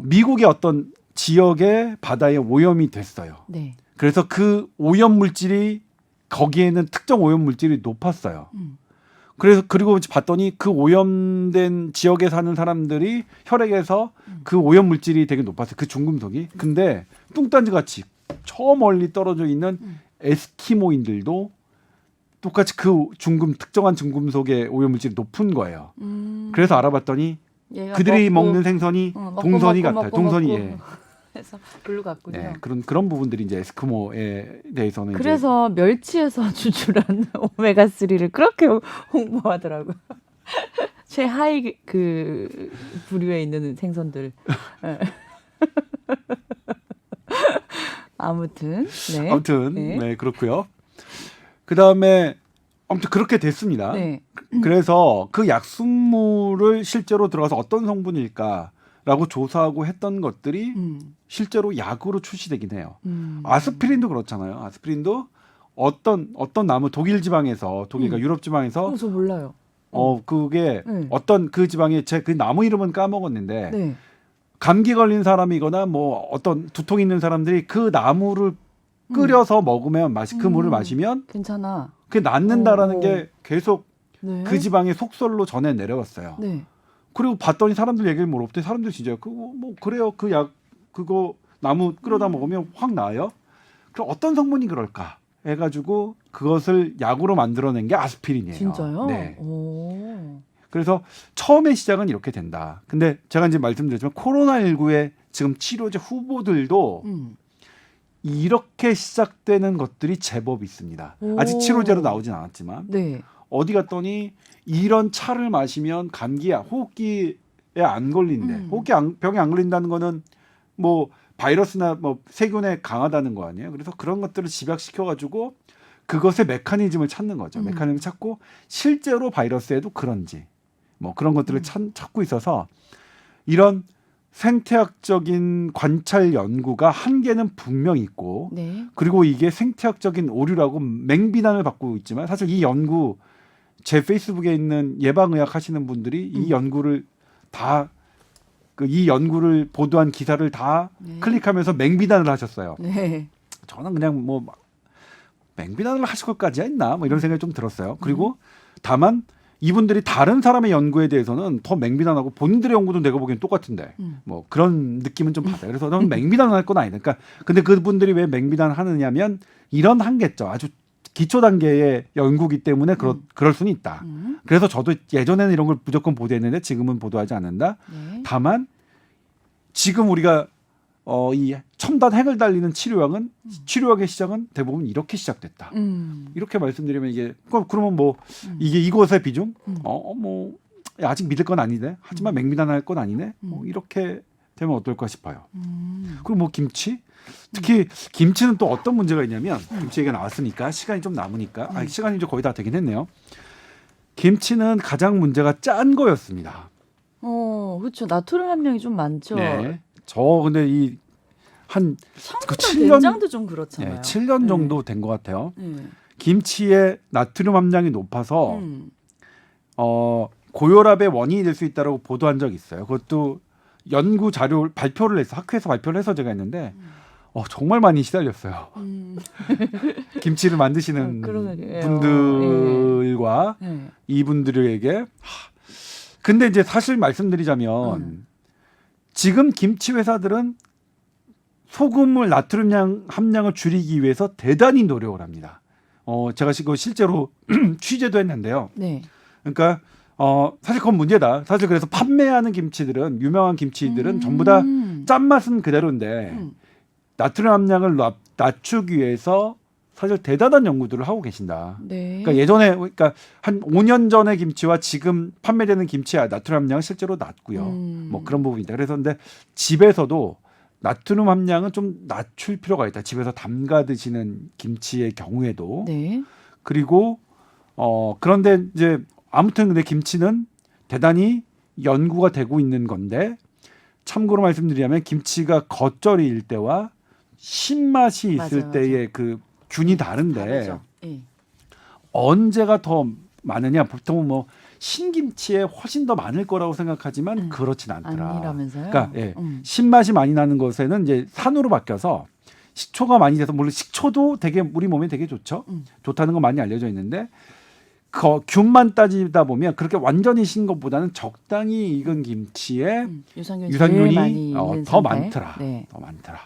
미국의 어떤 지역의 바다에 오염이 됐어요. 네. 그래서 그 오염 물질이 거기에는 특정 오염 물질이 높았어요. 그리고 봤더니 그 오염된 지역에 사는 사람들이 혈액에서 그 오염 물질이 되게 높았어요. 그 중금속이. 근데 뚱딴지 같이 저 멀리 떨어져 있는 에스키모인들도 똑같이 그 특정한 중금속의 오염 물질이 높은 거예요. 그래서 알아봤더니 얘가 그들이 먹고, 먹는 생선이 먹고, 동선이 먹고, 같아요. 먹고, 동선이 먹고. 예. 해서 별로 같군요. 예, 그런 부분들이 이제 에스크모에 대해서는 그래서 멸치에서 추출한 오메가 3를 그렇게 홍보하더라고요. 최하위 그 부류에 있는 생선들. 예. 아무튼 네. 아무튼 네. 네, 그렇고요. 그 다음에 아무튼 그렇게 됐습니다. 네. 그래서 그 약수물을 실제로 들어가서 어떤 성분일까라고 조사하고 했던 것들이 실제로 약으로 출시되긴 해요. 아스피린도 그렇잖아요. 아스피린도 어떤 나무 독일 지방에서 독일과 유럽 지방에서 저 몰라요. 그게 네. 어떤 그 지방에 제 그 나무 이름은 까먹었는데 네. 감기 걸린 사람이거나 뭐 어떤 두통 있는 사람들이 그 나무를 끓여서 먹으면 그 물을 마시면 괜찮아. 그게 낫는다라는 어. 게 계속 네. 그 지방의 속설로 전해 내려왔어요. 네. 그리고 봤더니 사람들 얘기를 물어봤더니 사람들 진짜 그거 뭐 그래요. 그 약 그거 나무 끓여다 먹으면 확 나아요. 그럼 어떤 성분이 그럴까 해가지고 그것을 약으로 만들어낸 게 아스피린이에요. 진짜요? 네. 오. 그래서 처음에 시작은 이렇게 된다. 근데 제가 이제 말씀드렸지만 코로나19의 지금 치료제 후보들도 이렇게 시작되는 것들이 제법 있습니다. 오. 아직 치료제로 나오진 않았지만 네. 어디 갔더니 이런 차를 마시면 감기야 호흡기에 안 걸린대. 병에 안 걸린다는 거는 뭐 바이러스나 뭐 세균에 강하다는 거 아니에요. 그래서 그런 것들을 집약시켜 가지고 그것의 메커니즘을 찾는 거죠. 메커니즘을 찾고 실제로 바이러스에도 그런지 뭐 그런 것들을 찾고 있어서 이런 생태학적인 관찰 연구가 한계는 분명히 있고 네. 그리고 이게 생태학적인 오류라고 맹비난을 받고 있지만 사실 이 연구 제 페이스북에 있는 예방의학 하시는 분들이 이 연구를 다 이 연구를 보도한 기사를 다 네. 클릭하면서 맹비난을 하셨어요. 네. 저는 그냥 뭐 맹비난을 하실 것까지야 있나 뭐 이런 생각이 좀 들었어요. 그리고 다만 이분들이 다른 사람의 연구에 대해서는 더 맹비난하고 본인들의 연구도 내가 보기엔 똑같은데 뭐 그런 느낌은 좀 받아요. 그래서 너는 맹비난할 건 아니다. 그러니까 근데 그분들이 왜 맹비난하느냐면 이런 한계점 아주 기초 단계의 연구기 때문에 그럴 수는 있다. 그래서 저도 예전에는 이런 걸 무조건 보도했는데 지금은 보도하지 않는다. 네. 다만 지금 우리가 이 첨단 핵을 달리는 치료약의 시작은 대부분 이렇게 시작됐다. 이렇게 말씀드리면 이게 그러면 뭐 이게 이것의 비중? 뭐 아직 믿을 건 아니네. 하지만 맹비난할 건 아니네. 뭐 이렇게 되면 어떨까 싶어요. 그리고 뭐 김치? 특히 김치는 또 어떤 문제가 있냐면 김치 얘기가 나왔으니까 시간이 좀 남으니까 시간이 이제 거의 다 되긴 했네요. 김치는 가장 문제가 짠 거였습니다. 그렇죠. 나트륨 함량이 좀 많죠. 네. 저 근데 한 그 청국장 된장도 좀 그렇잖아요. 7년 정도 된 것 같아요. 네. 김치에 나트륨 함량이 높아서 고혈압의 원인이 될 수 있다고 보도한 적이 있어요. 그것도 연구 자료 발표를 해서 학회에서 발표를 해서 제가 했는데 정말 많이 시달렸어요. 김치를 만드시는 분들과 이분들에게 근데 이제 사실 말씀드리자면 지금 김치 회사들은 소금물 나트륨 함량을 줄이기 위해서 대단히 노력을 합니다. 제가 지금 실제로 취재도 했는데요. 네. 그러니까 사실 그건 문제다. 사실 그래서 판매하는 김치들은 유명한 김치들은 전부 다 짠맛은 그대로인데 나트륨 함량을 낮추기 위해서 사실 대단한 연구들을 하고 계신다. 네. 그러니까 예전에 한 5년 전의 김치와 지금 판매되는 김치의 나트륨 함량은 실제로 낮고요. 뭐 그런 부분이다. 그래서 근데 집에서도 나트륨 함량은 좀 낮출 필요가 있다. 집에서 담가 드시는 김치의 경우에도. 네. 그리고 그런데 이제 아무튼 근데 김치는 대단히 연구가 되고 있는 건데 참고로 말씀드리자면 김치가 겉절이일 때와 신맛이 있을 때의 그 균이 다른데 언제가 더 많으냐? 보통은 뭐 신김치에 훨씬 더 많을 거라고 생각하지만 그렇진 않더라. 아니라면서요? 그러니까 신맛이 많이 나는 것에는 이제 산으로 바뀌어서 식초가 많이 돼서 물론 식초도 되게 우리 몸에 되게 좋죠. 좋다는 건 많이 알려져 있는데 균만 따지다 보면 그렇게 완전히 신 것보다는 적당히 익은 김치에 유산균이 더 많더라. 네. 더 많더라.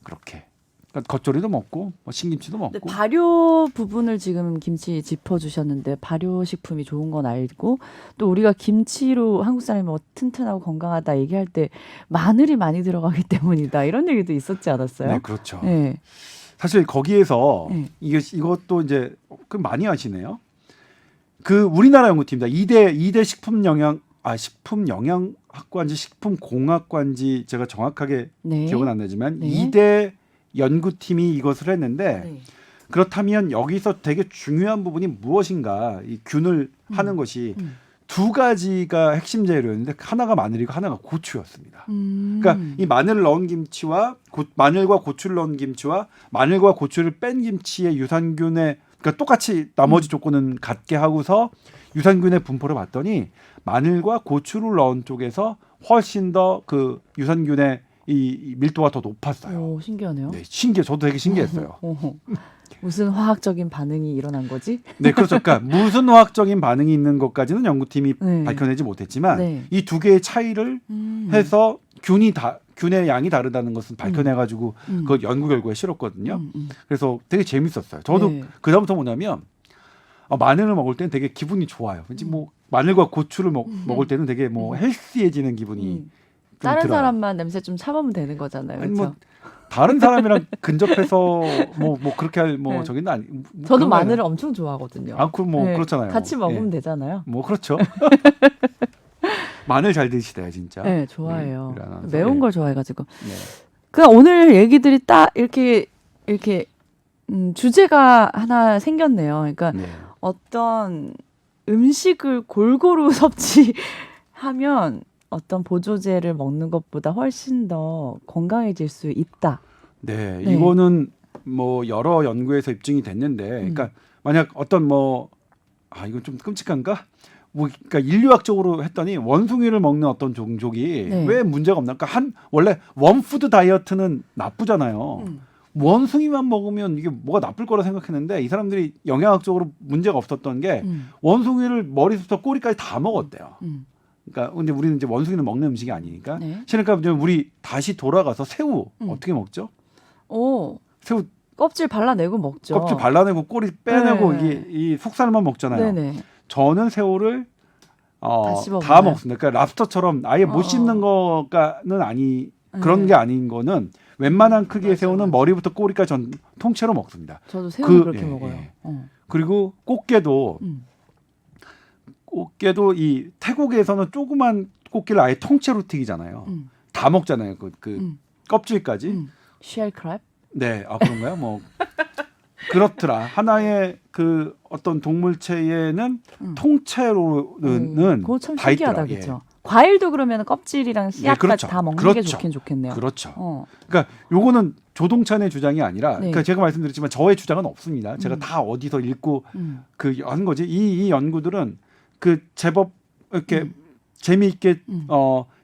그렇게 그러니까 겉절이도 먹고 뭐 신김치도 먹고. 근데 발효 부분을 지금 김치 짚어주셨는데 발효 식품이 좋은 건 알고 또 우리가 김치로 한국 사람이 뭐 튼튼하고 건강하다 얘기할 때 마늘이 많이 들어가기 때문이다 이런 얘기도 있었지 않았어요? 네, 그렇죠. 네. 사실 거기에서 네. 이것도 이제 그 많이 하시네요. 그 우리나라 연구팀입니다. 2대 식품영양학과인지 식품공학과인지 제가 정확하게 네. 기억은 안 나지만 네. 2대 연구팀이 이것을 했는데 네. 그렇다면 여기서 되게 중요한 부분이 무엇인가 이 균을 하는 것이 두 가지가 핵심 재료였는데 하나가 마늘이고 하나가 고추였습니다. 그러니까 이 마늘을 넣은 김치와 마늘과 고추를 넣은 김치와 마늘과 고추를 뺀 김치의 유산균의 그러니까 똑같이 나머지 조건은 같게 하고서 유산균의 분포를 봤더니 마늘과 고추를 넣은 쪽에서 훨씬 더 그 유산균의 이 밀도가 더 높았어요. 오, 신기하네요. 네, 저도 되게 신기했어요. 무슨 화학적인 반응이 일어난 거지? 네, 그렇죠. 그러니까 무슨 화학적인 반응이 있는 것까지는 연구팀이 네. 밝혀내지 못했지만 네. 이 두 개의 차이를 해서 균의 양이 다르다는 것은 밝혀내가지고 그 연구 결과에 실었거든요. 그래서 되게 재밌었어요. 저도 네. 그다음부터 뭐냐면 마늘을 먹을 때는 되게 기분이 좋아요. 왠지 뭐 마늘과 고추를 먹을 때는 되게 뭐 헬스해지는 기분이 좀 다른 들어요. 사람만 냄새 좀 참으면 되는 거잖아요. 아니, 그렇죠? 뭐 다른 사람이랑 근접해서 뭐 그렇게 할 뭐 네. 저기는 아니. 저도 마늘을 엄청 좋아하거든요. 뭐 네. 그렇잖아요. 같이 먹으면 예. 되잖아요. 뭐 그렇죠. 마늘 잘 드시대요 진짜. 네, 좋아해요. 이라는 매운 네. 걸 좋아해가지고. 네. 그 오늘 얘기들이 딱 이렇게 주제가 하나 생겼네요. 그러니까 네. 어떤 음식을 골고루 섭취하면 어떤 보조제를 먹는 것보다 훨씬 더 건강해질 수 있다. 네, 네. 이거는 뭐 여러 연구에서 입증이 됐는데, 그러니까 만약 어떤 이건 좀 끔찍한가? 뭐 그러니까 인류학적으로 했더니 원숭이를 먹는 어떤 종족이 네. 왜 문제가 없나? 그러니까 원래 원푸드 다이어트는 나쁘잖아요. 원숭이만 먹으면 이게 뭐가 나쁠 거라 생각했는데 이 사람들이 영양학적으로 문제가 없었던 게 원숭이를 머리부터 꼬리까지 다 먹었대요. 그러니까 근데 우리는 이제 원숭이는 먹는 음식이 아니니까. 네. 그러니까 이제 우리 다시 돌아가서 새우 어떻게 먹죠? 오, 새우 껍질 발라내고 먹죠. 껍질 발라내고 꼬리 빼내고 네. 이게 이 속살만 먹잖아요. 네네. 저는 새우를 다 씹어 다 먹나요? 먹습니다. 그러니까 랍스터처럼 아예 못 씹는 거가는 그런 네. 게 아닌 거는 웬만한 크기의 맞아, 새우는 맞아. 머리부터 꼬리까지 전 통째로 먹습니다. 저도 새우는 그렇게 예, 먹어요. 예. 어. 그리고 꽃게도 이 태국에서는 조그만 꽃게를 아예 통째로 튀기잖아요. 다 먹잖아요. 그 껍질까지. 쉘크랩? 네, 그런가요? 뭐 그렇더라. 하나의 그 어떤 동물체에는 통째로는 그거 참 다 신기하다, 있더라. 예. 그렇죠? 과일도 그러면 껍질이랑 씨앗까지 그렇죠. 다 먹는 그렇죠. 게 좋긴 좋겠네요. 그렇죠. 그러니까 요거는 조동찬의 주장이 아니라, 네. 그러니까 제가 말씀드렸지만 저의 주장은 없습니다. 제가 다 어디서 읽고 그 한 거지. 이 연구들은 그 제법 이렇게 재미있게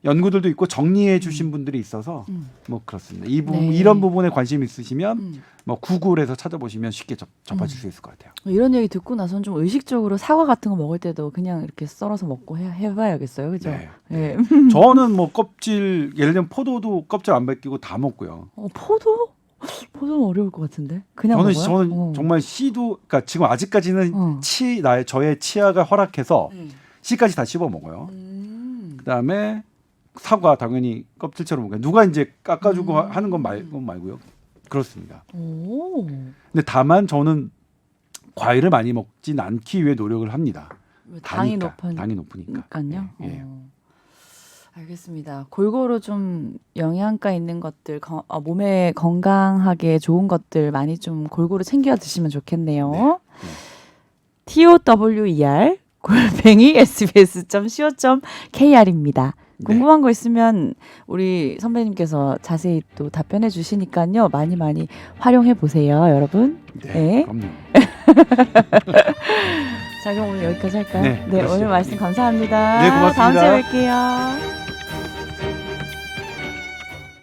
연구들도 있고 정리해 주신 분들이 있어서 뭐 그렇습니다. 네. 이런 부분에 관심 있으시면 뭐 구글에서 찾아보시면 쉽게 접하실 수 있을 것 같아요. 이런 얘기 듣고 나선 좀 의식적으로 사과 같은 거 먹을 때도 그냥 이렇게 썰어서 먹고 해봐야겠어요, 그죠? 네. 예. 저는 뭐 껍질 예를 들면 포도도 kop질 안 벗기고 다 먹고요. 포도? 포도는 어려울 것 같은데. 그냥 먹어요? 저는 정말 씨도 그러니까 지금 아직까지는 저의 치아가 허락해서 씨까지 다 씹어 먹어요. 그다음에 사과 당연히 껍질처럼 먹어요. 누가 이제 깎아주고 하는 건 말고요. 그렇습니다. 오. 근데 다만 저는 과일을 많이 먹진 않기 위해 노력을 합니다. 당이 당이 높으니까. 그러니까요. 예. 알겠습니다. 골고루 좀 영양가 있는 것들, 몸에 건강하게 좋은 것들 많이 좀 골고루 챙겨 드시면 좋겠네요. TOWER sbs.co.kr입니다. 궁금한 거 있으면 우리 선배님께서 자세히 또 답변해 주시니까요. 많이 활용해 보세요, 여러분. 네. 그럼요. 자, 그럼 오늘 여기까지 할까요? 네, 오늘 말씀 감사합니다. 네, 고맙습니다. 다음 주에 뵐게요.